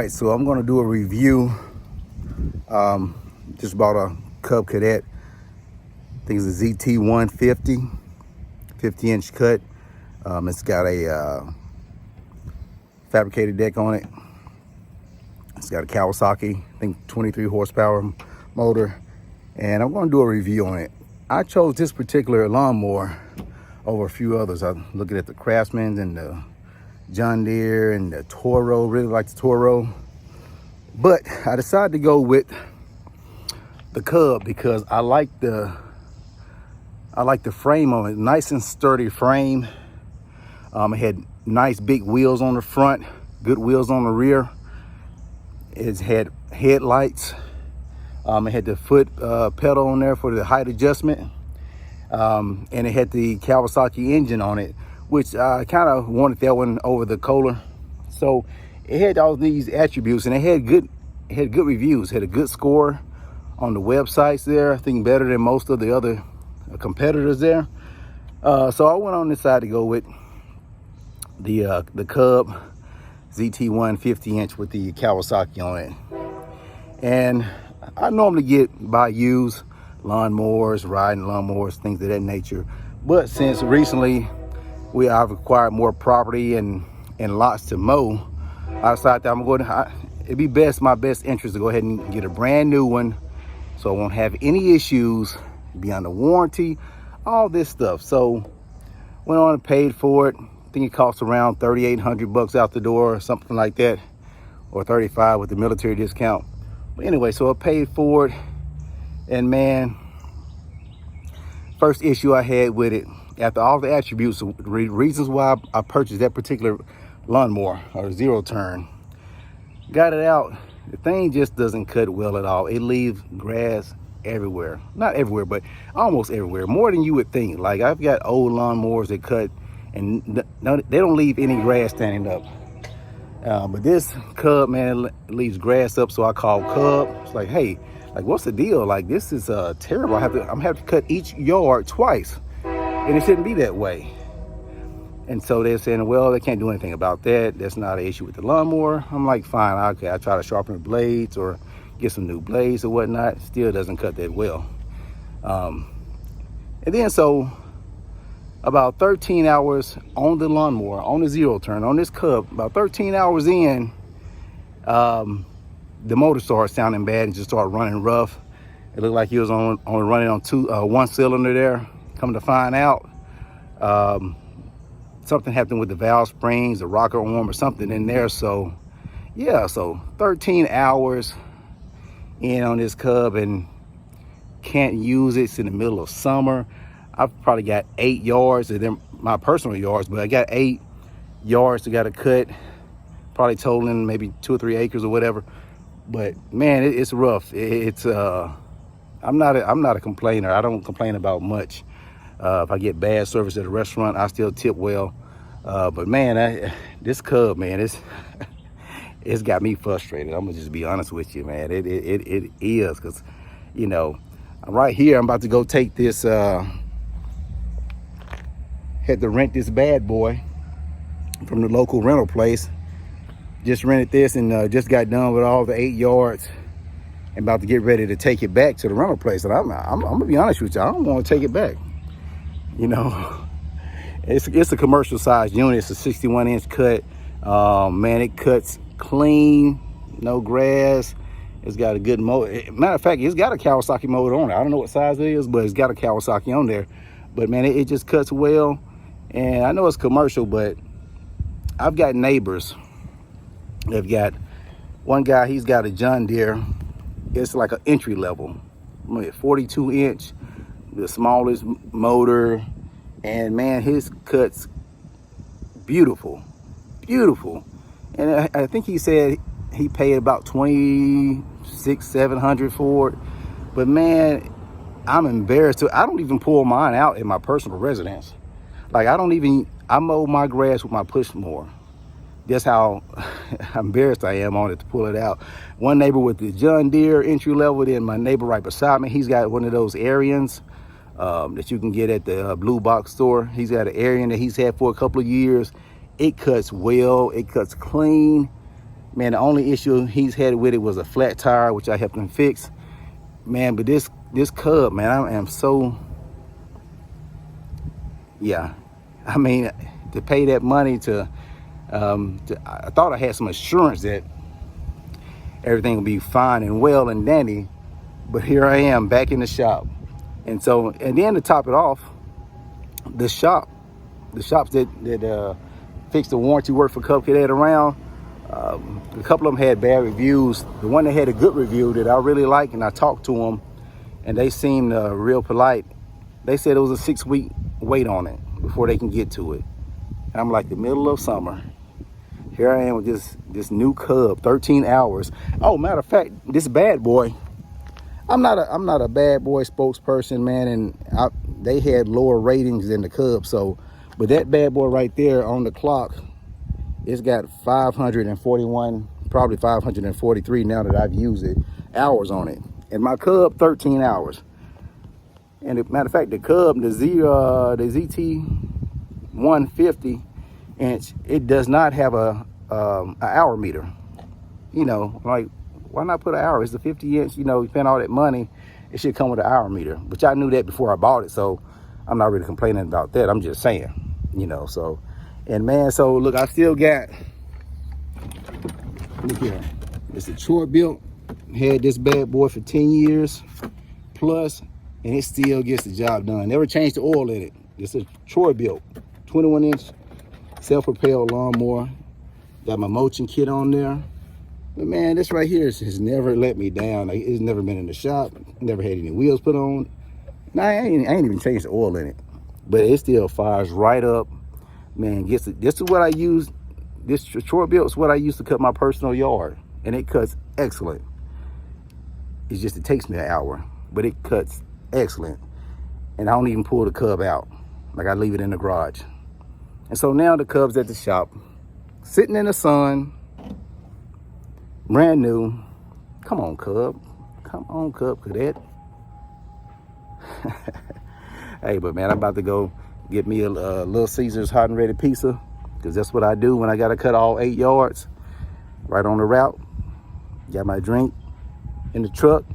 right, so I'm going to do a review. Just bought a Cub Cadet. I think it's a ZT1 50-inch cut. It's got a fabricated deck on it. It's got a Kawasaki, I think 23 horsepower motor, and I'm going to do a review on it. I chose this particular lawnmower over a few others. I'm looking at the Craftsman and the John Deere and the Toro. Really like the Toro, but I decided to go with the Cub because I like the frame on it. Nice and sturdy frame. It had nice big wheels on the front, good wheels on the rear. It had headlights. It had the foot pedal on there for the height adjustment. And it had the Kawasaki engine on it, which I kind of wanted that one over the Kohler. So it had all these attributes, and it had good reviews. It had a good score on the websites there. I think better than most of the other competitors there. So I went on this side to go with the Cub ZT1 50-inch with the Kawasaki on it. And I normally buy used lawnmowers, riding lawnmowers, things of that nature. But since recently I've acquired more property and lots to mow, I decided that it'd be my best interest to go ahead and get a brand new one, so I won't have any issues, be under warranty, all this stuff. So went on and paid for it. I think it cost around $3,800 out the door or something like that, or $35 with the military discount. But anyway, so I paid for it, and man, first issue I had with it, after all the attributes, reasons why I purchased that particular lawnmower or zero turn, got it out, the thing just doesn't cut well at all. It leaves grass everywhere. Not everywhere, but almost everywhere, more than you would think. Like, I've got old lawnmowers that cut and they don't leave any grass standing up. But this Cub, man, leaves grass up, so I called Cub. It's like, hey, like, what's the deal? Like, this is terrible. I'm having to cut each yard twice, and it shouldn't be that way. And so they're saying, well, they can't do anything about that. That's not an issue with the lawnmower. I'm like, fine, okay. I try to sharpen the blades or get some new blades or whatnot. Still doesn't cut that well. And then so about 13 hours on the lawnmower, on the zero turn, on this Cub, about 13 hours in, the motor started sounding bad and just started running rough. It looked like he was only running on one cylinder there. Come to find out, something happened with the valve springs, the rocker arm or something in there. So yeah, so 13 hours in on this Cub and can't use it. It's in the middle of summer. I've probably got 8 yards, and they're my personal yards, but I got 8 yards to got to cut, probably totaling maybe 2 or 3 acres or whatever. But man, it's rough. I'm not a complainer. I don't complain about much. If I get bad service at a restaurant, I still tip well. But man, this Cub, man, it's got me frustrated. I'm gonna just be honest with you, man. It is, because, you know, I'm right here. I'm about to go take this. Had to rent this bad boy from the local rental place. Just rented this and just got done with all the 8 yards and about to get ready to take it back to the rental place. And I'm gonna be honest with you, I don't want to take it back. You know, it's a commercial size unit. It's a 61-inch cut. Man, it cuts clean, no grass. It's got a good motor. Matter of fact, it's got a Kawasaki motor on it. I don't know what size it is, but it's got a Kawasaki on there. But man, it just cuts well. And I know it's commercial, but I've got neighbors. They've got one guy, he's got a John Deere. It's like an entry level, 42-inch, the smallest motor. And man, his cuts beautiful. And I think he said he paid about $2,600-$700 for it. But man, I'm embarrassed. I don't even pull mine out in my personal residence. Like, I mow my grass with my push mower. That's how embarrassed I am on it to pull it out. One neighbor with the John Deere entry level, then my neighbor right beside me, he's got one of those Arians that you can get at the blue box store. He's got an Arian that he's had for a couple of years. It cuts well, it cuts clean. Man, the only issue he's had with it was a flat tire, which I helped him fix. Man, but this Cub, man, I am so, yeah. I mean, to pay that money I thought I had some assurance that everything would be fine and well and dandy, but here I am back in the shop. And so, and then to top it off, the shops that fix the warranty work for Cub Cadet around, a couple of them had bad reviews. The one that had a good review that I really like, and I talked to them, and they seemed real polite. They said it was a 6-week wait on it before they can get to it. And I'm like, the middle of summer. Here I am with this new Cub, 13 hours. Oh, matter of fact, this bad boy, I'm not a bad boy spokesperson, man, and they had lower ratings than the Cub. So, but that bad boy right there on the clock, it's got 541, probably 543 now that I've used it, hours on it. And my Cub, 13 hours. And matter of fact, the Cub, the ZT1 50 inch, it does not have a hour meter. You know, like, why not put an hour? It's the 50 inch, you know, you spend all that money, it should come with an hour meter. But I knew that before I bought it, so I'm not really complaining about that. I'm just saying, you know, so, and man, so look, I still got, look here, it's a short built, had this bad boy for 10 years plus, and it still gets the job done. Never changed the oil in it. It's a Troy built 21 inch self-propelled lawnmower. Got my mulching kit on there. But man, this right here has never let me down. Like, it's never been in the shop, never had any wheels put on. Nah, I ain't even changed the oil in it, but it still fires right up. Man, this is what I use. This Troy built is what I use to cut my personal yard, and it cuts excellent. It's just, it takes me an hour, but it cuts excellent. And I don't even pull the Cub out. Like, I leave it in the garage. And so now the Cub's at the shop, sitting in the sun, brand new. Come on, Cub. Come on, Cub Cadet. Hey, but man, I'm about to go get me a Little Caesars hot and ready pizza, because that's what I do when I got to cut all 8 yards right on the route. Got my drink in the truck.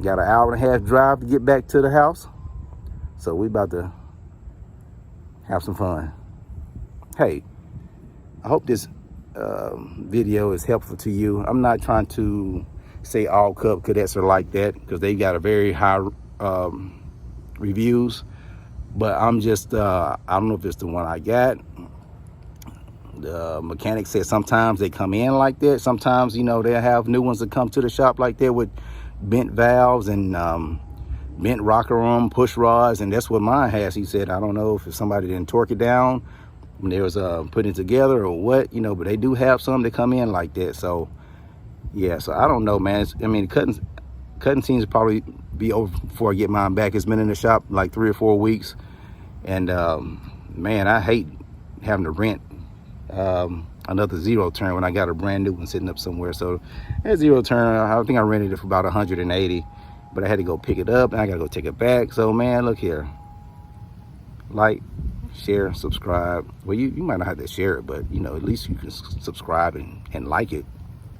Got an hour and a half drive to get back to the house. So we about to have some fun. Hey, I hope this video is helpful to you. I'm not trying to say all Cub Cadets are like that, because they got a very high reviews, but I'm just I don't know if it's the one I got. The mechanic said sometimes they come in like that. Sometimes, you know, they'll have new ones that come to the shop like that with bent valves and bent rocker arm push rods, and that's what mine has. He said, I don't know if somebody didn't torque it down when they was putting it together or what, you know, but they do have some that come in like that. So yeah, so I don't know, man. I mean, cutting seems to probably be over before I get mine back. It's been in the shop like 3 or 4 weeks, and man, I hate having to rent another zero turn when I got a brand new one sitting up somewhere. So that zero turn, I think I rented it for about 180, but I had to go pick it up and I gotta go take it back. So man, look here, like, share, subscribe. Well, you might not have to share it, but you know, at least you can subscribe and like it,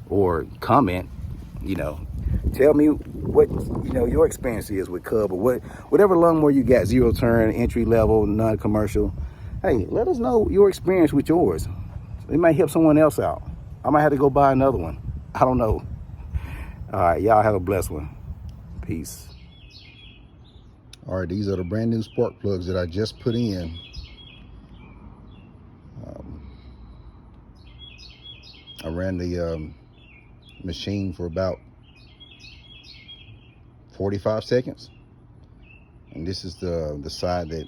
or comment, you know, tell me what, you know, your experience is with Cub, or whatever lawnmower you got, zero turn, entry level, non-commercial. Hey, let us know your experience with yours. It might help someone else out. I might have to go buy another one. I don't know. All right, y'all have a blessed one. Peace. All right, these are the brand new spark plugs that I just put in. I ran the machine for about 45 seconds. And this is the side that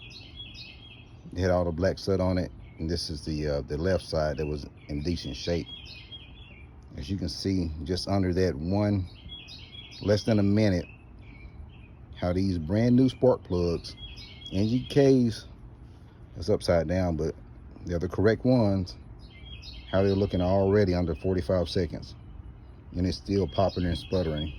had all the black soot on it. And this is the left side that was in decent shape. As you can see, just under that less than a minute, how these brand new spark plugs, NGKs, it's upside down, but they're the correct ones, how they're looking already under 45 seconds. And it's still popping and sputtering.